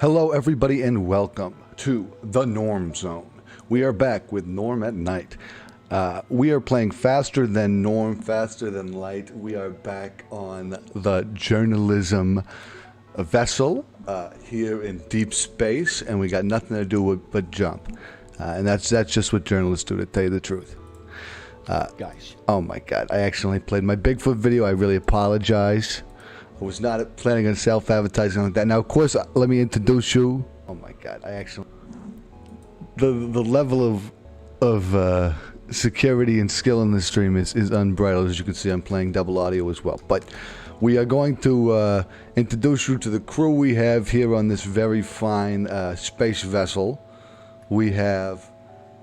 Hello, everybody, and welcome to the Norm Zone. We are back with Norm at Night. We are playing Faster Than Norm, Faster Than Light. We are back on the journalism vessel here in deep space, and we got nothing to do but jump. And that's just what journalists do, to tell you the truth. Guys. Oh my God, I accidentally played my Bigfoot video. I really apologize. I was not planning on self-advertising like that. Now, of course, let me introduce you. Oh my God, I actually... The level of security and skill in this stream is unbridled. As you can see, I'm playing double audio as well. But we are going to introduce you to the crew we have here on this very fine space vessel. We have,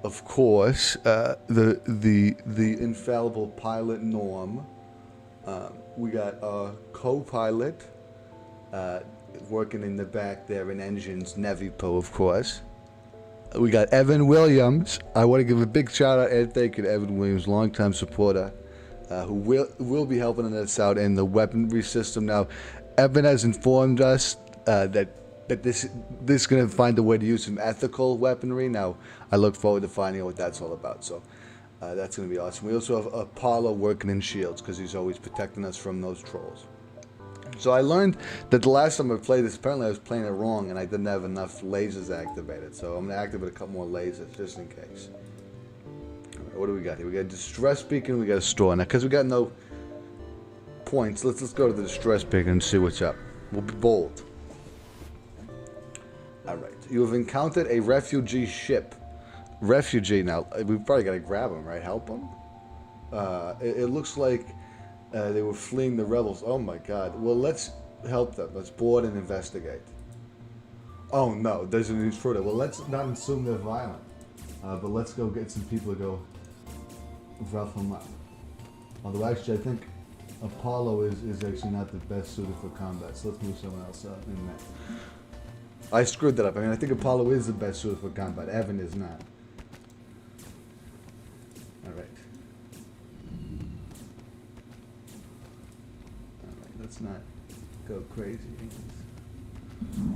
of course, the infallible pilot Norm. We got our co-pilot working in the back there in engines, Nevipo, of course. We got Evan Williams. I want to give a big shout out and thank you to Evan Williams, longtime supporter, who will be helping us out in the weaponry system. Now, Evan has informed us that this is going to find a way to use some ethical weaponry. Now, I look forward to finding out what that's all about. So. That's going to be awesome. We also have Apollo working in shields because he's always protecting us from those trolls. So I learned that the last time I played this, apparently I was playing it wrong and I didn't have enough lasers activated. So I'm going to activate a couple more lasers just in case. All right, what do we got here? We got a distress beacon, we got a store. Now, because we got no points, let's go to the distress beacon and see what's up. We'll be bold. All right. You have encountered a refugee ship. Refugee, now we've probably got to grab him, right? Help him. It looks like they were fleeing the rebels. Oh my God. Well, let's help them. Let's board and investigate. Oh no, there's an intruder. Well, let's not assume they're violent, but let's go get some people to go rough them up. Although actually, I think Apollo is actually not the best suited for combat. So let's move someone else in there. I screwed that up. I mean, I think Apollo is the best suited for combat. Evan is not. Alright, let's not go crazy.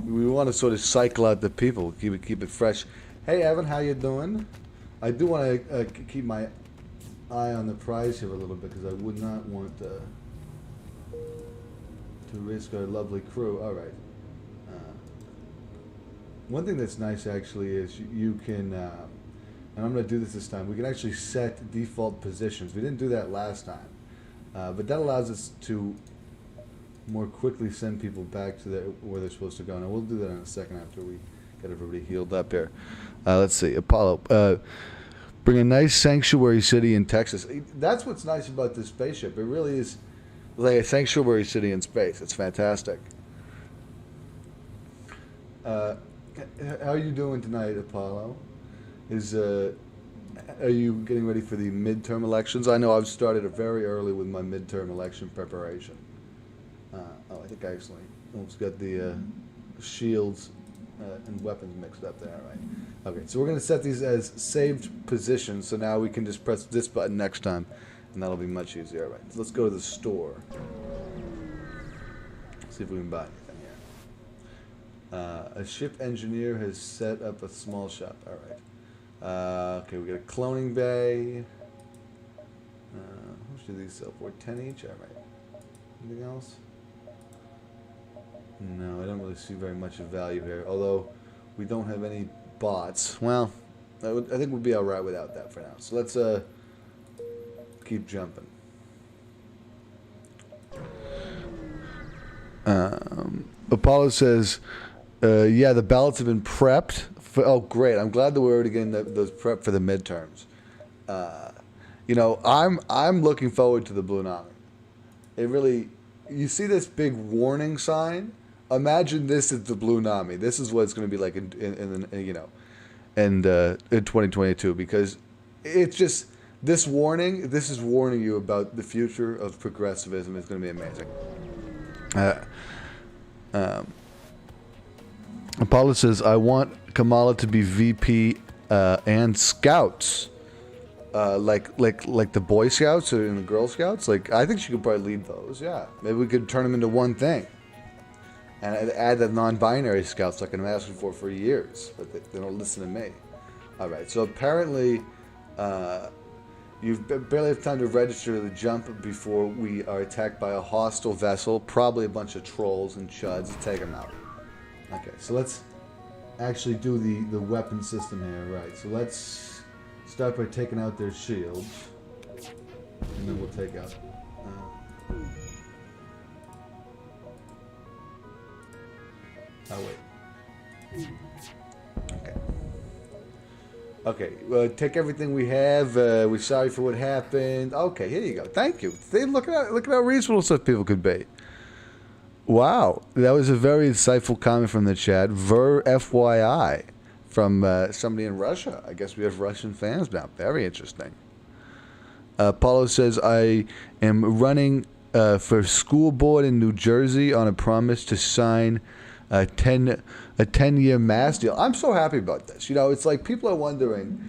We want to sort of cycle out the people, keep it fresh. Hey Evan, how you doing? I do want to keep my eye on the prize here a little bit because I would not want to risk our lovely crew. Alright. One thing that's nice actually is you can, and I'm going to do this time, we can actually set default positions. We didn't do that last time, but that allows us to more quickly send people back to where they're supposed to go. Now we'll do that in a second after we get everybody healed up here. Let's see, Apollo, bring a nice sanctuary city in Texas. That's what's nice about this spaceship. It really is like a sanctuary city in space. It's fantastic. How are you doing tonight, Apollo? Are you getting ready for the midterm elections? I know I've started very early with my midterm election preparation. I think I actually almost got the shields and weapons mixed up there, right? Okay, so we're going to set these as saved positions, so now we can just press this button next time, and that'll be much easier. All right, so let's go to the store. See if we can buy anything. A ship engineer has set up a small shop. All right. Okay, we got a cloning bay. How much do these sell for? 10 each? All right. Anything else? No, I don't really see very much of value here. Although we don't have any bots. Well, I think we'll be all right without that for now. So let's keep jumping. Apollo says, yeah, the ballots have been prepped. Oh, great. I'm glad that we're already getting those prepped for the midterms. You know, I'm looking forward to the Blue Nami. It really, you see this big warning sign? Imagine this is the Blue Nami. This is what it's going to be like in 2022, because it's just, this warning, this is warning you about the future of progressivism. It's going to be amazing. Apollo says, I want Kamala to be VP and Scouts. Like the Boy Scouts and the Girl Scouts. Like, I think she could probably lead those, yeah. Maybe we could turn them into one thing. and I add the non-binary scouts like I'm asking for years, but they don't listen to me. All right, so apparently you barely have time to register the jump before we are attacked by a hostile vessel, probably a bunch of trolls and chuds to take them out. Okay, so let's actually do the weapon system here. Right, so let's start by taking out their shields, and then we'll take out... oh, wait. Okay. Okay, take everything we have. We're sorry for what happened. Okay, here you go. Thank you. Look at how reasonable such people could be. Wow, that was a very insightful comment from the chat. FYI, from somebody in Russia. I guess we have Russian fans now. Very interesting. Paulo says, I am running for school board in New Jersey on a promise to sign a 10-year mass deal. I'm so happy about this. You know, it's like people are wondering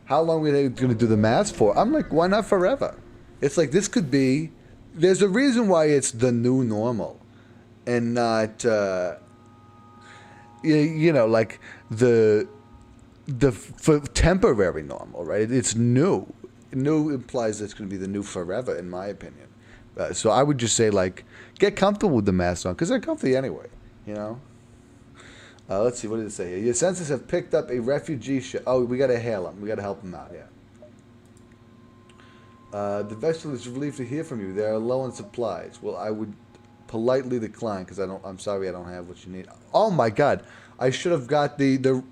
how long are they going to do the mass for. I'm like, why not forever? It's like this could be. There's a reason why it's the new normal, and not you know, like the for temporary normal, right? It's new. New implies it's going to be the new forever, in my opinion. So I would just say, like, get comfortable with the mask on, because they're comfy anyway, you know? Let's see, what did it say here? Your census have picked up a refugee ship. Oh, we got to hail them. We got to help them out, yeah. The vessel is relieved to hear from you. They are low on supplies. Well, I would politely decline, because I'm sorry I don't have what you need. Oh, my God. I should have got the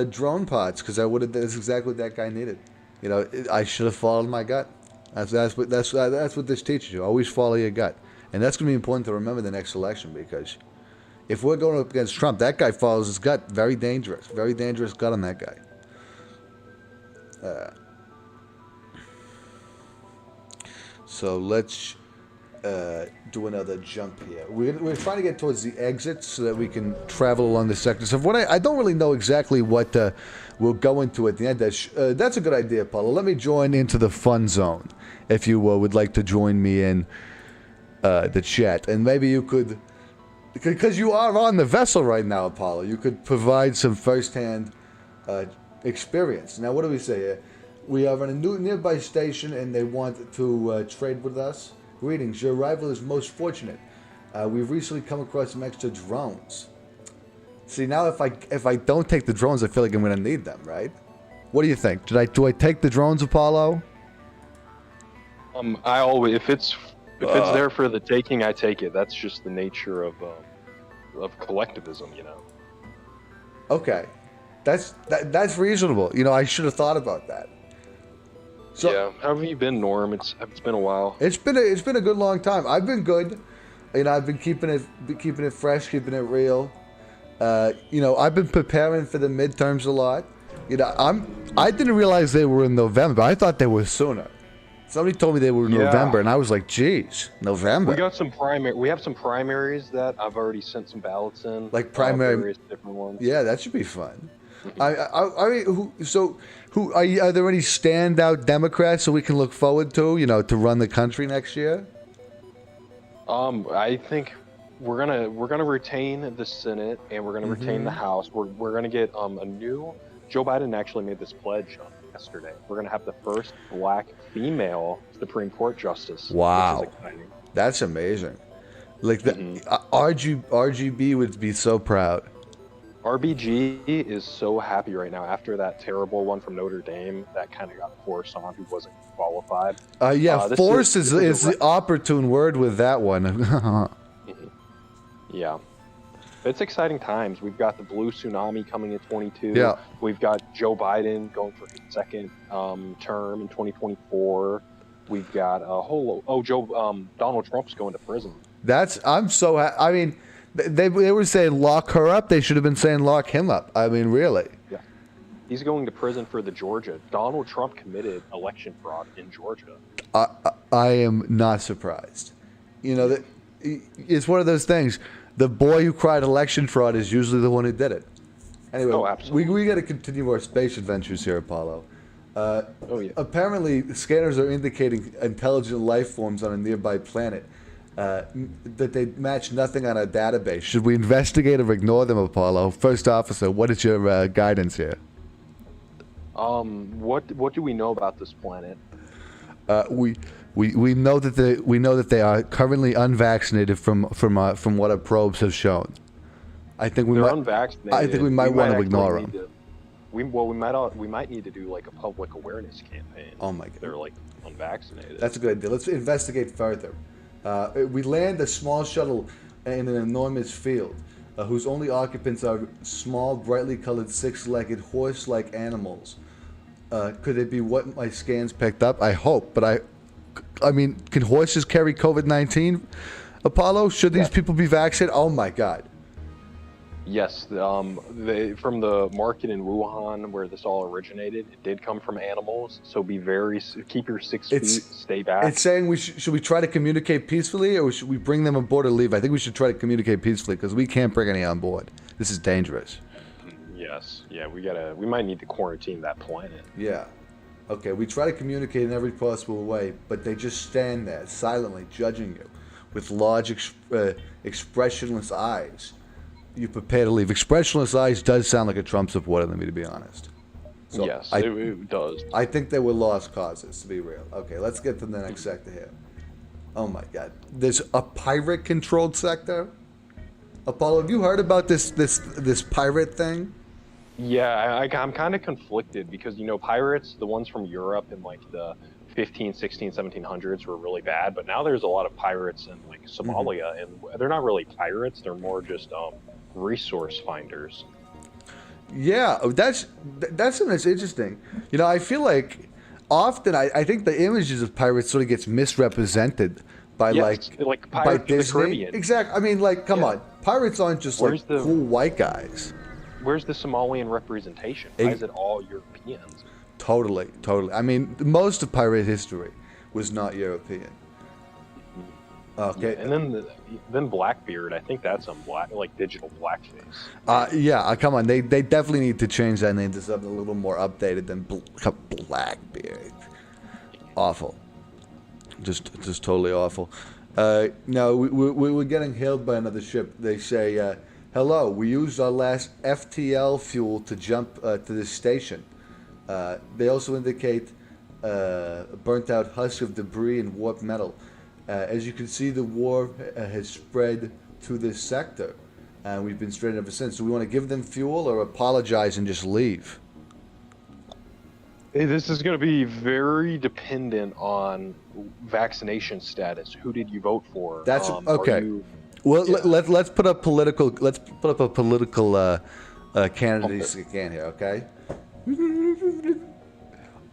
drone pods, because that's exactly what that guy needed. You know, I should have followed my gut. That's what this teaches you. Always follow your gut, and that's going to be important to remember the next election, because if we're going up against Trump, that guy follows his gut. Very dangerous gut on that guy. So let's do another jump here. We're trying to get towards the exit so that we can travel along the sectors. Of what I don't really know exactly what we'll go into at the end. That's a good idea, Paulo. Let me join into the fun zone, if you would like to join me in the chat. And maybe you could, because you are on the vessel right now, Apollo, you could provide some first-hand experience. Now, what do we say here? We are on a nearby station, and they want to trade with us. Greetings. Your arrival is most fortunate. We've recently come across some extra drones. See, now if I don't take the drones, I feel like I'm going to need them, right? What do you think? Do I take the drones, Apollo? I always, if it's there for the taking, I take it. That's just the nature of collectivism, you know. Okay, that's reasonable. You know, I should have thought about that. So, yeah, how have you been, Norm? It's been a while. It's been a good long time. I've been good. You know, I've been keeping it fresh, keeping it real. You know, I've been preparing for the midterms a lot. You know, I didn't realize they were in November. I thought they were sooner. Somebody told me they were in November, and I was like, "Geez, November." We got some We have some primaries that I've already sent some ballots in. Like primary, various different ones. Yeah, that should be fun. I mean, who are there any standout Democrats so we can look forward to? You know, to run the country next year. I think we're gonna retain the Senate, and we're gonna retain the House. We're gonna get a new. Joe Biden actually made this pledge yesterday. We're gonna have the first black female Supreme Court justice. Wow, which is exciting. That's amazing. Like the RGB would be so proud. RBG is so happy right now after that terrible one from Notre Dame that kind of got forced on, who wasn't qualified. Yeah, force is the opportune word with that one. Yeah. It's exciting times. We've got the blue tsunami coming in 22. Yeah. We've got Joe Biden going for his second term in 2024. We've got a whole Donald Trump's going to prison. I'm so I mean, they were saying lock her up. They should have been saying lock him up. I mean, really. Yeah. He's going to prison for the Georgia. Donald Trump committed election fraud in Georgia. I am not surprised. You know, it's one of those things. The boy who cried election fraud is usually the one who did it. Anyway, we got to continue our space adventures here, Apollo. Yeah. Apparently, scanners are indicating intelligent life forms on a nearby planet. that they match nothing on our database. Should we investigate or ignore them, Apollo? First officer, what is your guidance here? What do we know about this planet? We know that they are currently unvaccinated from what our probes have shown. I think we They're might. unvaccinated. I think we might want to actually ignore need them. We might need to do like a public awareness campaign. Oh my God. They're like unvaccinated. That's a good idea. Let's investigate further. We land a small shuttle in an enormous field, whose only occupants are small, brightly colored, six-legged, horse-like animals. Could it be what my scans picked up? I hope, but I mean, can horses carry COVID-19? Apollo, should these people be vaccinated? Oh my God. Yes, from the market in Wuhan where this all originated, it did come from animals. So keep your 6 feet, stay back. It's saying should we try to communicate peacefully, or should we bring them aboard or leave? I think we should try to communicate peacefully because we can't bring any on board. This is dangerous. Yes, yeah, we might need to quarantine that planet. Yeah. Okay, we try to communicate in every possible way, but they just stand there silently judging you with large expressionless eyes. You prepare to leave. Expressionless eyes does sound like a Trump supporter, let me to be honest. So Yes, it does. I think they were lost causes, to be real. Okay, let's get to the next sector here. Oh my God. There's a pirate-controlled sector? Apollo, have you heard about this pirate thing? Yeah, I'm kind of conflicted because, pirates, the ones from Europe in like the 15, 16, 1700s were really bad, but now there's a lot of pirates in like Somalia, and they're not really pirates, they're more just resource finders. Yeah, that's something that's interesting. I feel like often I think the images of pirates sort of gets misrepresented by Yes, like by Pirates of the Disney. Caribbean. Exactly. I mean, like, come on, pirates aren't just Where's like cool white guys. Where's the Somalian representation? Why is it all Europeans? Totally. I mean, most of pirate history was not European. Okay. Yeah, and then Blackbeard, I think that's some digital blackface. Yeah, come on. They definitely need to change that name to something a little more updated than Blackbeard. Awful. Just totally awful. No, we're getting hailed by another ship. They say, hello, we used our last FTL fuel to jump to this station. They also indicate a burnt-out husk of debris and warped metal. As you can see, the war has spread to this sector, and we've been stranded ever since. Do we want to give them fuel or apologize and just leave? Hey, this is going to be very dependent on vaccination status. Who did you vote for? That's okay. Well, yeah. Let's put up political. Let's put up a political candidates again here. Okay.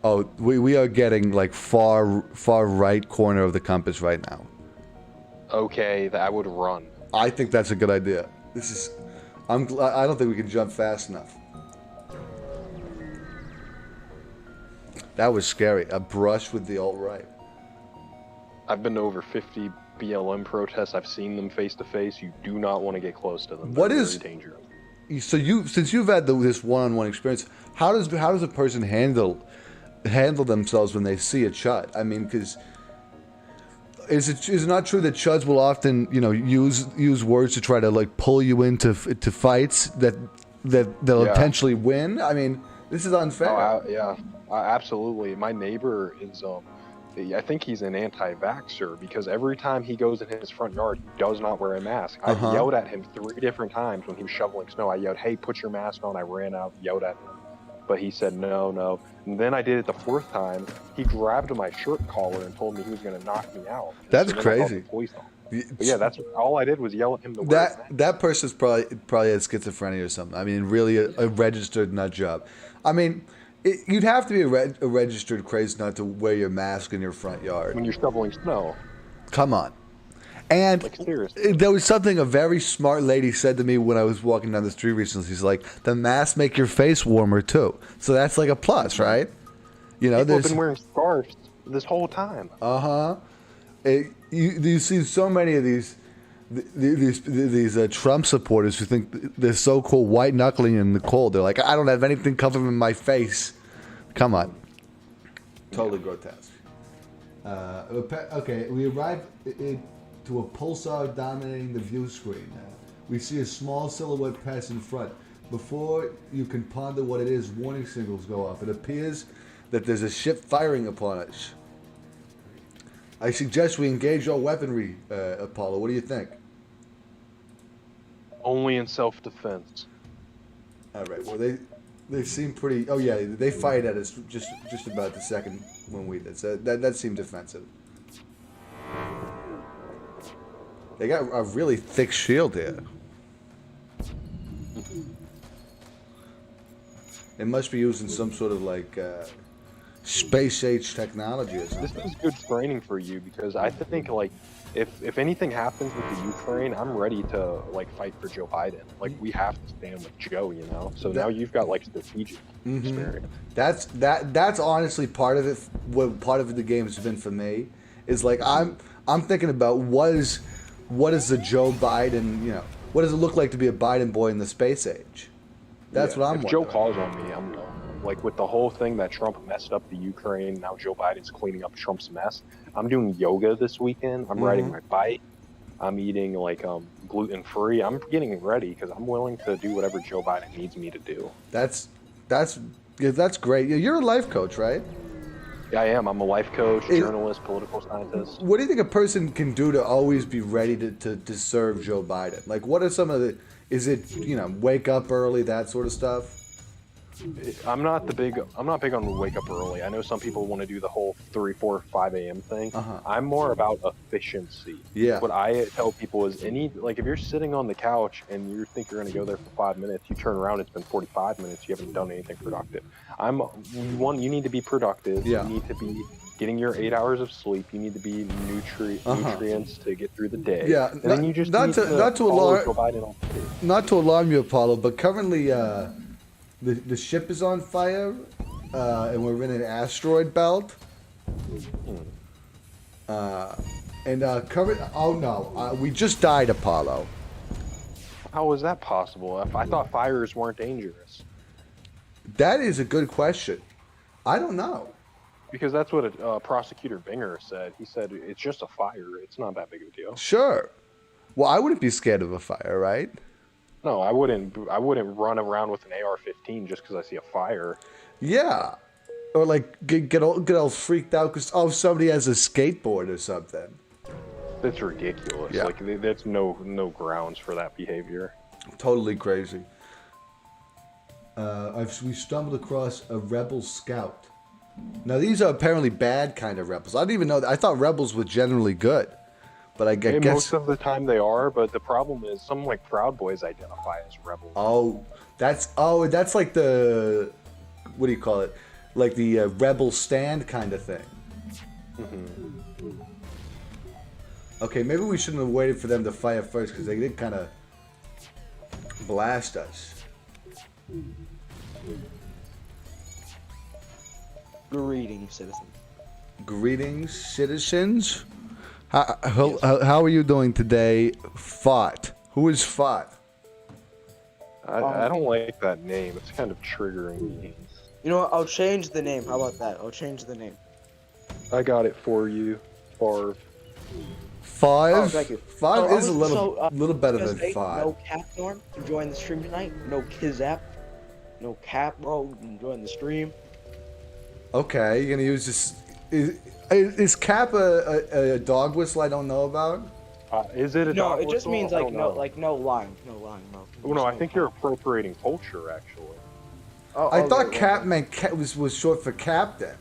Oh, we are getting like far right corner of the compass right now. Okay, I would run. I think that's a good idea. I don't think we can jump fast enough. That was scary. A brush with the alt-right. I've been to over 50 BLM protests. I've seen them face to face. You do not want to get close to them. They're very dangerous. So since you've had this one-on-one experience, how does a person handle themselves when they see a chud? I mean, because is it not true that chuds will often use words to try to like pull you into fights that they'll potentially win? I mean, this is unfair. Yeah, absolutely. My neighbor is I think he's an anti-vaxxer because every time he goes in his front yard, he does not wear a mask. I yelled at him 3 different times when he was shoveling snow. I yelled, "Hey, put your mask on." I ran out, yelled at him, but he said no. And then I did it the 4th time. He grabbed my shirt collar and told me he was going to knock me out. That's crazy. But yeah, that's all I did was yell at him to wear that person's probably had schizophrenia or something. I mean, really a registered nut job. I mean, you'd have to be a registered crazy nut to wear your mask in your front yard when you're shoveling snow. Come on. And seriously. There was something a very smart lady said to me when I was walking down the street recently. She's like, the masks make your face warmer too. So that's like a plus, right? People have been wearing scarves this whole time. You see so many of these Trump supporters who think they're so cool, white knuckling in the cold. They're like, I don't have anything covering my face. Come on. Totally grotesque. Okay, we arrived to to a pulsar dominating the view screen. We see a small silhouette pass in front. Before you can ponder what it is, warning signals go off. It appears that there's a ship firing upon us. I suggest we engage our weaponry, Apollo. What do you think? Only in self-defense. All right. Well, they seem pretty. Oh yeah, they fired at us just about the second when we did. So that seemed defensive. They got a really thick shield here. It must be using some sort of like space age technology or something. This is good training for you because I think like if anything happens with the Ukraine, I'm ready to like fight for Joe Biden. Like we have to stand with Joe, you know. So now you've got like strategic experience. That's honestly part of it. What part of the game has been for me is like I'm thinking about what is the Joe Biden, you know, what does it look like to be a Biden boy in the space age? That's what I'm If wondering. Joe calls on me, I'm done. Like with the whole thing that Trump messed up the Ukraine, now Joe Biden's cleaning up Trump's mess. I'm doing yoga this weekend. I'm riding my bike. I'm eating like gluten-free. I'm getting ready because I'm willing to do whatever Joe Biden needs me to do. That's great. You're a life coach, right? Yeah, I am. I'm a life coach, journalist, political scientist. What do you think a person can do to always be ready to serve Joe Biden? Like, what are some of the? Is it, you know, wake up early, that sort of stuff? I'm not big on wake up early. I know some people want to do the whole 3, 4, 5 a.m. thing. I'm more about efficiency. Yeah. What I tell people is if you're sitting on the couch and you think you're going to go there for 5 minutes, you turn around, it's been 45 minutes, you haven't done anything productive. You need to be productive. Yeah. You need to be getting your 8 hours of sleep. You need to be nutrients to get through the day. Yeah. And then you just not need to follow Joe Biden on Twitter. Not to alarm you, Apollo, but currently the ship is on fire, and we're in an asteroid belt. We just died, Apollo. How is that possible? I thought fires weren't dangerous. That is a good question. I don't know. Because that's what prosecutor Binger said. He said it's just a fire. It's not that big of a deal. Sure. Well, I wouldn't be scared of a fire, right? No, I wouldn't run around with an AR-15 just because I see a fire. Yeah. Or like get all freaked out because somebody has a skateboard or something. That's ridiculous. Yeah. Like there's no grounds for that behavior. Totally crazy. We stumbled across a rebel scout. Now these are apparently bad kind of rebels. I didn't even know that. I thought rebels were generally good, but I guess Most of the time they are. But the problem is some like Proud Boys identify as rebels. That's like the, what do you call it? Like the rebel stand kind of thing. Okay, maybe we shouldn't have waited for them to fire first because they did kind of blast us. Greetings, citizen. Greetings, citizens. How are you doing today, Fought? Who is Fought? I don't like that name. It's kind of triggering me. You know what? I'll change the name. How about that? I'll change the name. I got it for you, Barb. Five? Oh, thank you. Five So, is a little better than because, five. No cap, Norm, to join the stream tonight. No Kizap. No cap, bro. You can join the stream. Okay, you're gonna use this. Is Cap a dog whistle I don't know about? Is it a No, dog it just whistle? means I like don't no, know. like no line, bro. Oh, no, I think you're appropriating culture, actually. I thought Cap meant was short for captain.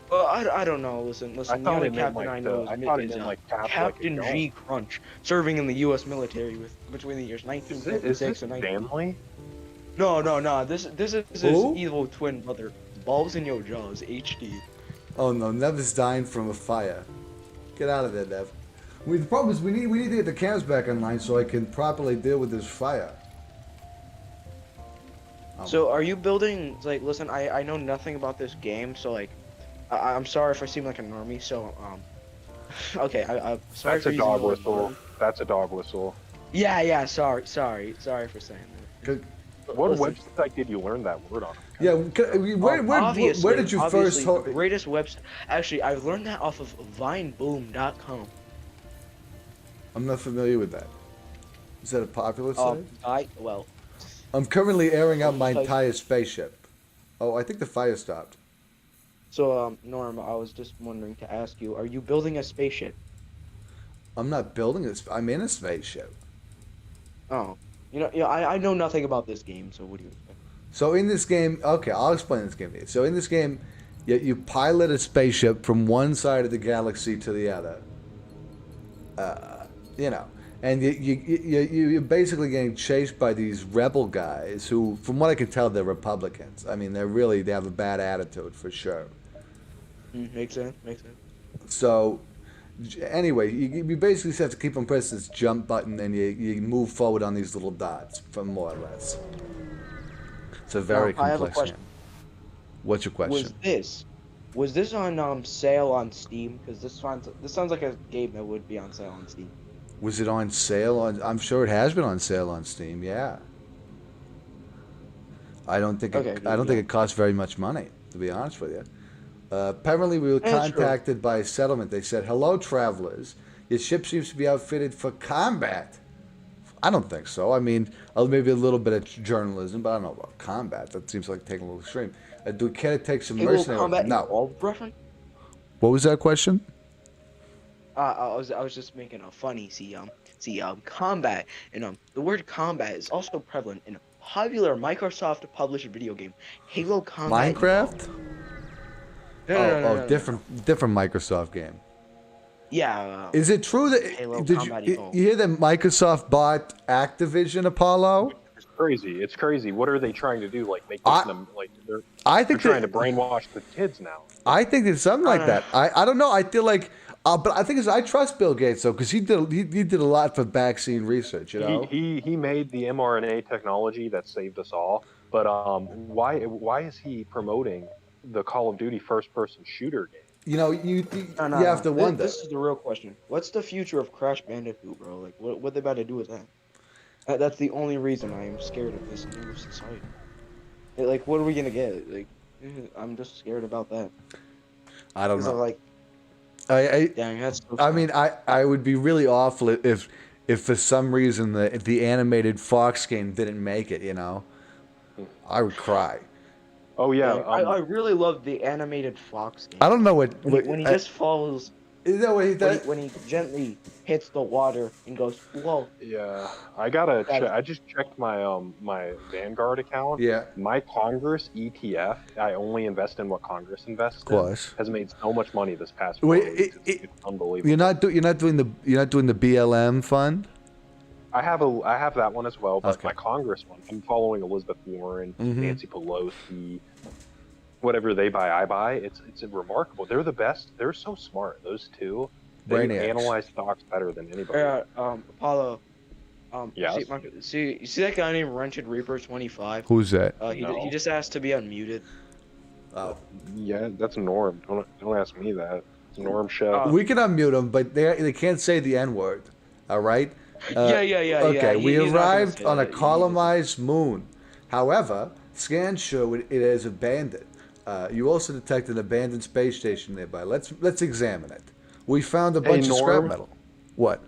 Well, I don't know. Listen. I The thought only it meant captain like I know I thought it is meant like Cap, Captain like a G. dog. Crunch, serving in the U.S. military between the years Is 1956 this and Stanley? No. This is his Who? evil twin brother, Balls in Your Jaws HD. Oh no, Nev is dying from a fire. Get out of there, Nev. The problem is we need to get the cams back online so I can properly deal with this fire. So are you building, like, listen, I know nothing about this game, so like, I'm sorry if I seem like a normie, so, okay, I'm sorry That's for a using dog the word whistle. norm. That's a dog whistle. Yeah, sorry for saying that. What Listen, website did you learn that word on? Yeah, where did you first? the greatest website? Actually, I learned that off of VineBoom.com. I'm not familiar with that. Is that a popular site? Well, I'm currently airing out my Like- entire spaceship. Oh, I think the fire stopped. so Norm, I was just wondering to ask you, are you building a spaceship? I'm not building this. I'm in a spaceship. Oh, I know nothing about this game, so what do you expect? So in this game, okay, I'll explain this game to you. So in this game, you pilot a spaceship from one side of the galaxy to the other. And you're basically getting chased by these rebel guys who, from what I can tell, they're Republicans. I mean, they have a bad attitude for sure. Makes sense. Makes sense. So, anyway, you basically just have to keep on pressing this jump button, and you move forward on these little dots, from more or less. It's a very Now, I have a complex question. game. What's your question? Was this on sale on Steam? Because this sounds like a game that would be on sale on Steam. Was it on sale on? I'm sure it has been on sale on Steam. Yeah. I don't think it costs very much money, to be honest with you. Apparently, we were contacted by a settlement. They said, "Hello, travelers. Your ship seems to be outfitted for combat." I don't think so. I mean, maybe a little bit of journalism, but I don't know about combat. That seems like taking a little extreme. Do we care to take some mercenaries? Combat No. involved, reference? What was that question? I was just making a funny combat and the word combat is also prevalent in a popular Microsoft published video game, Halo Combat. Minecraft? No. Different Microsoft game. Yeah. Is it true that Halo did Combat you Evolved. hear that Microsoft bought Activision Apollo? It's crazy. It's crazy. What are they trying to do? Like make them like they're trying to brainwash the kids now. I think it's something like that. I don't know. I feel like, but I think I trust Bill Gates though because he did a lot for vaccine research. You know, he made the mRNA technology that saved us all. But why is he promoting the Call of Duty first-person shooter game? You know, you have to wonder. This is the real question. What's the future of Crash Bandicoot, bro? Like, what they about to do with that? That's the only reason I am scared of this new society. Like, what are we gonna get? Like, I'm just scared about that. I don't know. Like, dang, that's. So I mean, I would be really awful if for some reason the animated Fox game didn't make it. You know, I would cry. Oh yeah, I really love the animated Fox game. I don't know what when he just falls. Is that what he does? When he gently hits the water and goes, whoa. Yeah, I gotta check. I just checked my my Vanguard account. Yeah. My Congress ETF, I only invest in what Congress invests in, has made so much money this past 4 weeks. It's unbelievable. You're not doing the BLM fund? I have that one as well, but my Congress one, I'm following Elizabeth Warren, Nancy Pelosi. Whatever they buy, I buy. It's remarkable. They're the best. They're so smart. Those two. They can analyze stocks better than anybody. Apollo. Yes. You see that guy named Wretched Reaper 25? Who's that? He just asked to be unmuted. Oh. Yeah, that's Norm. Don't ask me that. It's Norm show. We can unmute them, but they can't say the N word. All right. Yeah. Okay, we he's not gonna arrived say on a that. colonized moon. However, scans show it is abandoned. You also detect an abandoned space station nearby. Let's examine it. We found a bunch of scrap metal. What?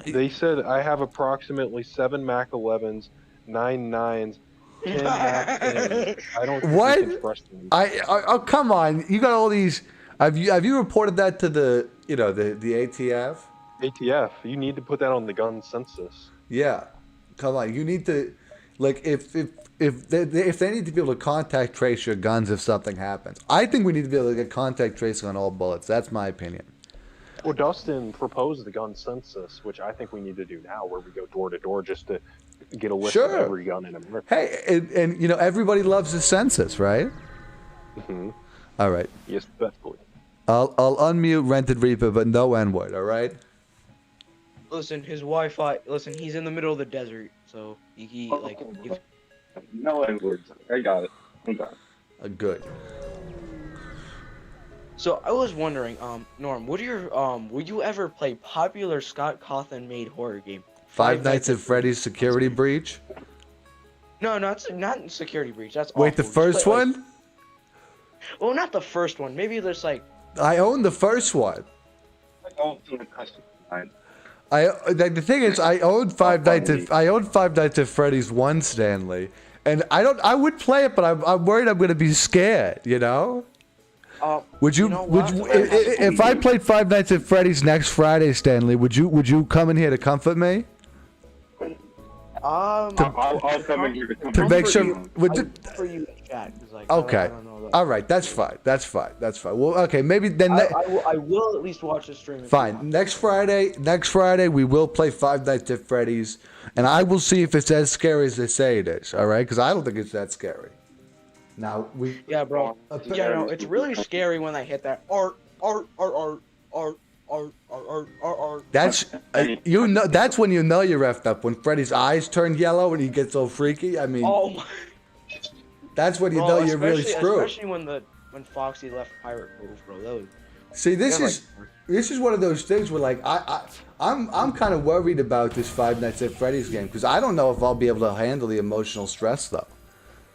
They said I have approximately 7 Mac 11s, 9 9s, 10 Mac 10s. I don't think What? we can trust them. Oh, come on! You got all these. Have you reported that to the ATF? ATF, you need to put that on the gun census. Yeah, come on. You need to, like, if they need to be able to contact trace your guns if something happens. I think we need to be able to get contact tracing on all bullets. That's my opinion. Well, Dustin proposed the gun census, which I think we need to do now, where we go door to door just to get a list of every gun in America. Hey, and everybody loves the census, right? Mm-hmm. All right. Yes, especially. I'll unmute Rented Reaper, but no N-word. All right. Listen, his Wi-Fi. Listen, he's in the middle of the desert, so he like. No N-words. I got it. Good. So I was wondering, Norm, would you ever play popular Scott Cawthon made horror game? Five Nights at Freddy's Security Breach? No, not security breach. That's Wait, the awful. Just first play, like- one? well, not the first one. Maybe there's like. I own the first one. The thing is, I owned Five Nights at Freddy's 1, Stanley, and I would play it, but I'm worried I'm gonna be scared. You know? Would you? You know Would what? you? If I played Five Nights at Freddy's next Friday, Stanley, would you come in here to comfort me? I'll come in here to To make sure. For you in chat, 'cause, like, Okay. I don't know that. All right. That's fine. That's fine. Well, okay. Maybe then. I will at least watch the stream. if you Fine. want. Next Friday, we will play Five Nights at Freddy's, and I will see if it's as scary as they say it is. All right? Because I don't think it's that scary. Now Yeah, bro. Yeah, no, it's really scary when I hit that art. That's That's when you know you're effed up. When Freddy's eyes turn yellow and he gets all freaky. I mean, Oh my. that's when you Bro, know you're really especially- screwed. Especially when Foxy left Pirate Cove, bro. That was. See, this Yeah, is one of those things where like I'm kind of worried about this Five Nights at Freddy's game because I don't know if I'll be able to handle the emotional stress though.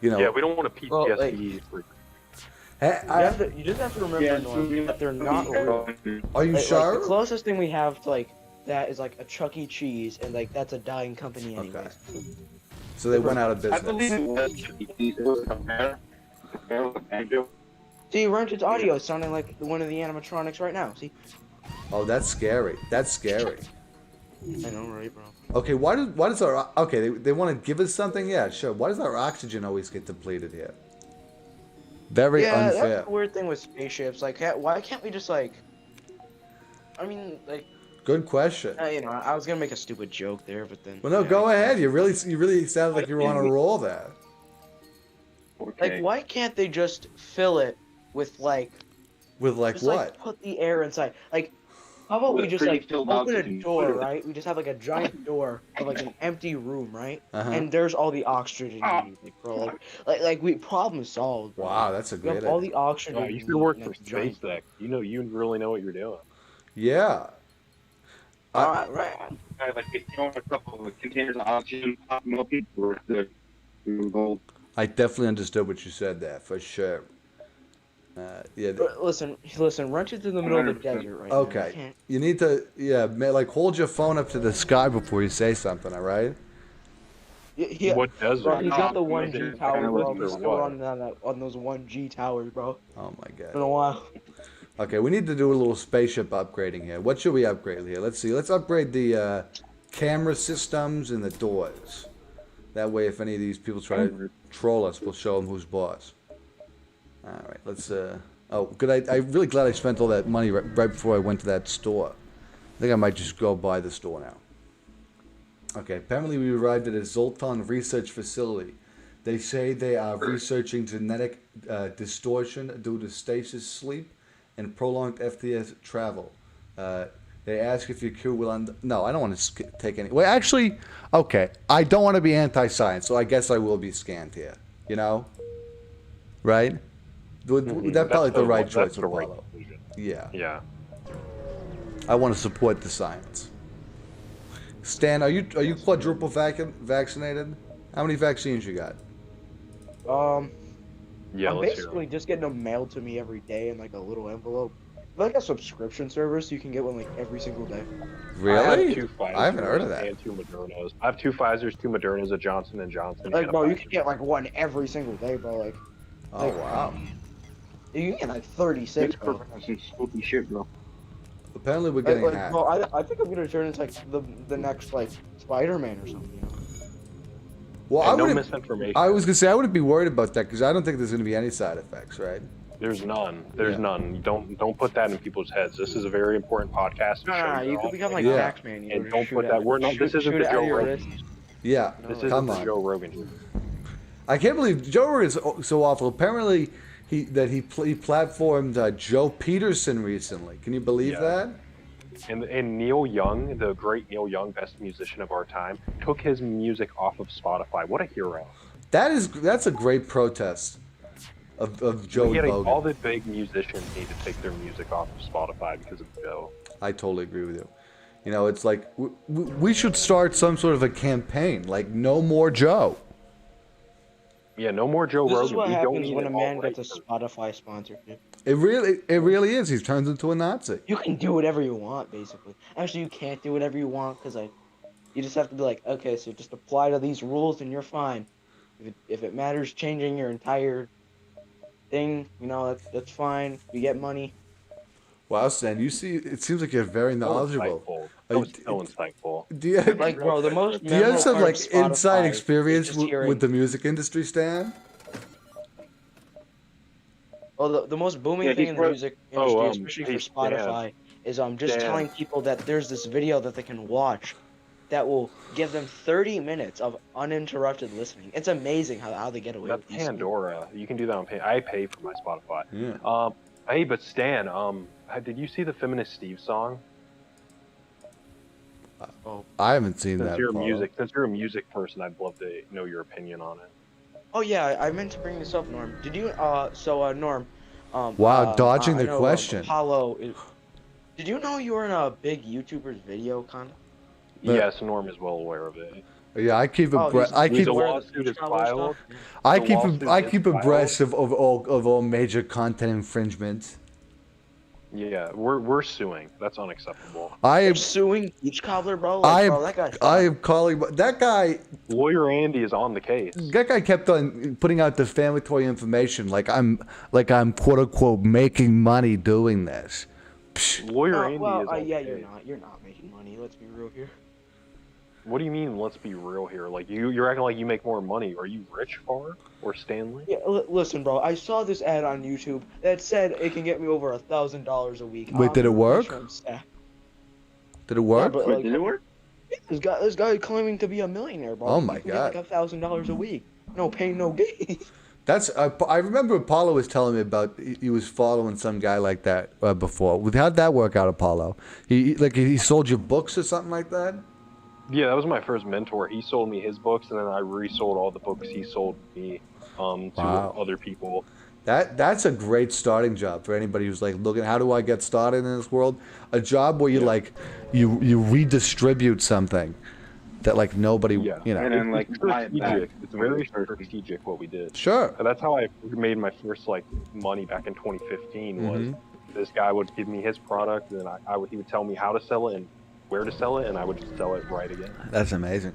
You know. Yeah, we don't want to Well, PTSD. You just have to remember Norm, that they're not real. Are you Like, sure? the closest thing we have to like that is like a Chuck E. Cheese, and like that's a dying company anyways. Okay. So they went out of I business. believe it was a bear. The bear with a banjo. See, Rented audio is sounding like one of the animatronics right now. See? Oh, that's scary. That's scary. I know, right, bro? Okay, why does our they want to give us something? Yeah, sure. Why does our oxygen always get depleted here? Very Yeah, unfair. that's the weird thing with spaceships. Like, why can't we just like? I mean, like, Good question. you know, I was gonna make a stupid joke there, but then. Well, no, yeah, go I ahead. can't. You really sounded like you were on a roll there. Okay. Like, why can't they just fill it with like? With like Just what? like put the air inside. Like, how about we With just like pre-filled open a oxygen. door, right? We just have like a giant door of like an empty room, right? Uh-huh. And there's all the oxygen you need, like, bro. Like we problem solved. Bro. Wow, that's a We great have all idea. the oxygen. Oh, you you need should work in for a giant- SpaceX. You really know what you're doing. Yeah. Right. Like they throw a couple of containers of oxygen, pop them up, or the gold. I definitely understood what you said there for sure. Yeah. But listen. Rented in the middle of the 100%. desert right now. You Okay. can't- You need to like hold your phone up to the sky before you say something. All right. Yeah. What does Bro, it? he's got the 1G Kinda tower, bro. listen He's or still what? running on those 1G towers, bro. Oh my Been god. a while. Okay, we need to do a little spaceship upgrading here. What should we upgrade here? Let's see. Let's upgrade the camera systems and the doors. That way, if any of these people try to troll us, we'll show them who's boss. All right, let's. Oh, good. I'm really glad I spent all that money right before I went to that store. I think I might just go buy the store now. Okay, apparently we arrived at a Zoltan research facility. They say they are researching genetic distortion due to stasis sleep and prolonged FTS travel. They ask if your crew will... No, I don't want to take any... Well, actually, okay. I don't want to be anti-science, so I guess I will be scanned here. You know? Right? That's probably the right choice to follow. Yeah. Yeah. I want to support the science. Stan, are you quadruple vaccinated? How many vaccines you got? Yeah, I'm let's hear basically it. just getting them mailed to me every day in like a little envelope. Like a subscription service, you can get one like every single day. Really? I have two Pfizers I haven't heard of that. And two Modernas. I have two Pfizers, two Modernas, a Johnson and Johnson. Like, and a bro, you Pfizer. can get like one every single day, bro. Like, Oh wow. you can get like 36, Thanks bro. for some spooky shit, bro. Apparently we're getting Like, hacked. bro, I think I'm gonna turn into like the next like Spider-Man or something. You know? Well, And I no wouldn't. misinformation. I was gonna say I wouldn't be worried about that because I don't think there's gonna be any side effects, right? There's none. There's Yeah. none. Don't put that in people's heads. This is a very important podcast. to show Nah, you're you all- could become like Yeah. Taxman. You know, And just don't shoot put at- that. We're not. This shoot- isn't shoot the it out Joe of your Rogan. wrist. Yeah. This No, isn't Come the on. Joe Rogan. I can't believe Joe Rogan is so awful. Apparently, he platformed Joe Peterson recently. Can you believe Yeah. that? And Neil Young, the great Neil Young, best musician of our time, took his music off of Spotify. What a hero! That's a great protest of Joe Getting Rogan. all the big musicians need to take their music off of Spotify because of Joe. I totally agree with you. You know, it's like we should start some sort of a campaign, like no more Joe. Yeah, no more Joe This Rogan. is what We don't happens need when it a man all right gets a here. Spotify sponsorship. It really is. He turns into a Nazi. You can do whatever you want, basically. Actually, you can't do whatever you want because you just have to be like, okay, so just apply to these rules and you're fine. If it matters changing your entire thing, that's fine. You get money. Wow, Stan, you see, it seems like you're very So knowledgeable. insightful. Are That you- was so insightful. Do you, Like, bro, the most do you have memorable some part of like inside Spotify is experience just with hearing. the music industry, Stan? Well, the most booming Yeah, thing he's in the music industry, especially hey, for Spotify, is just Dan. telling people that there's this video that they can watch that will give them 30 minutes of uninterrupted listening. It's amazing how they get away That's with these things. Pandora. You can do that on I pay for my Spotify. Yeah. Hey, but Stan, did you see the Feminist Steve song? Oh. I haven't seen Since that. you're a Paulo. since you're a music person, I'd love to know your opinion on it. Oh yeah, I meant to bring this up, Norm. Did you Norm, Wow, dodging I the know, question. Did you know you were in a big YouTuber's video kind of? But- Yes, Norm is well aware of it. Yeah, I keep Oh, abreast. I he's keep. aware. aware lawsuit of the is traveler filed. stuff? I the keep. lawsuit I is keep filed. abreast of all major content infringements. Yeah, we're suing. That's unacceptable. I am. They're suing Beach Cobbler, bro. I Bro, am. that guy's I am calling that guy. Lawyer Andy is on the case. That guy kept on putting out defamatory information, like I'm quote unquote making money doing this. Psh, Lawyer Andy well, is on yeah, the case. you're not making money. Let's be real here. What do you mean? Let's be real here. Like you're acting like you make more money. Are you rich, Far or Stanley? Yeah, listen, bro. I saw this ad on YouTube that said it can get me over $1,000 a week. Wait, did it I'm work? pretty sure I'm sad. Did it work? but, Wait, like, did it work? This guy claiming to be a millionaire, bro. Oh my He can God. get like $1,000 a week. No pain, no gain. That's. I remember Apollo was telling me about. He was following some guy like that before. How'd that work out, Apollo? He sold you books or something like that. Yeah, that was my first mentor. He sold me his books, and then I resold all the books he sold me to Wow. other people. That's a great starting job for anybody who's like looking. How do I get started in this world? A job where you redistribute something that like nobody Yeah. you know. And then like It's buy it back. strategic. It's very strategic what we did. Sure. And that's how I made my first money back in 2015. Was this guy would give me his product, and he would tell me how to sell it and where to sell it, and I would just sell it right again. That's amazing.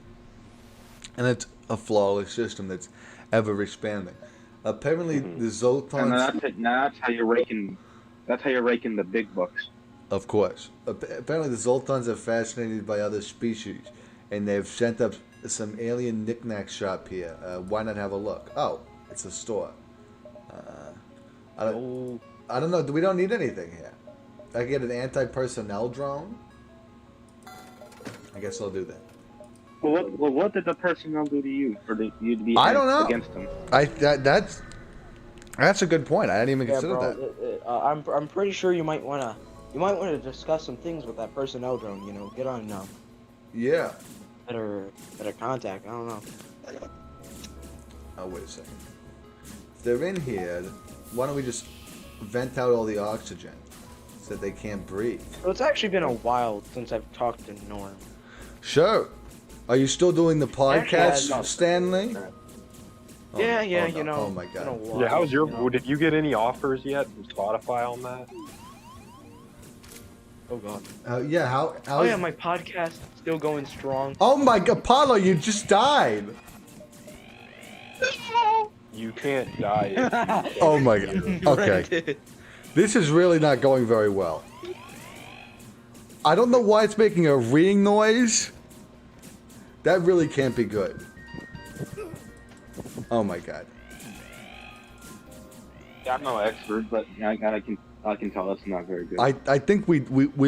And it's a flawless system that's ever expanding. Apparently, the And Zoltans, that's how you're raking. That's how you're raking the big bucks. of course. Apparently, the Zoltans are fascinated by other species, and they've sent up some alien knickknack shop here. Why not have a look? Oh, it's a store. I don't know. We don't need anything here. I can get an anti-personnel drone. I guess I'll do that. Well, what did the personnel do to you for you to be I don't know. against them? That's a good point. I didn't even Yeah, consider bro. that. I'm pretty sure you might wanna discuss some things with that personnel drone. Get on Yeah. better contact. I don't know. Oh, wait a second. If they're in here, why don't we just vent out all the oxygen so that they can't breathe? So it's actually been a while since I've talked to Norm. Sure. Are you still doing the podcast, Actually, Stanley? Oh, Yeah, oh, no. Oh my it's been a god. while, Yeah, how's your? you know. Did you get any offers yet from Spotify on that? Oh god. Yeah. How? Oh yeah, my podcast still going strong. Oh my god, Apollo, you just died. You can't die. Oh my god. Okay. This is really not going very well. I don't know why it's making a ringing noise. That really can't be good. Oh my god. Yeah, I'm no expert, but I can tell that's not very good. I think we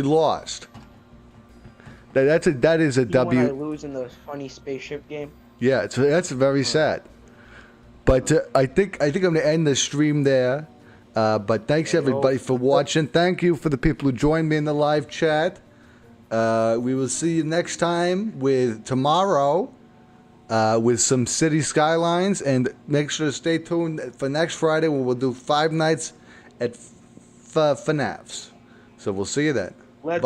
lost. That is a When I W. lose in the funny spaceship game. Yeah, that's very sad. But I think I'm gonna end the stream there. But thanks everybody for watching. Thank you for the people who joined me in the live chat. We will see you next time with tomorrow with some city skylines, and make sure to stay tuned for next Friday when we'll do 5 nights at FNAFs. So we'll see you then.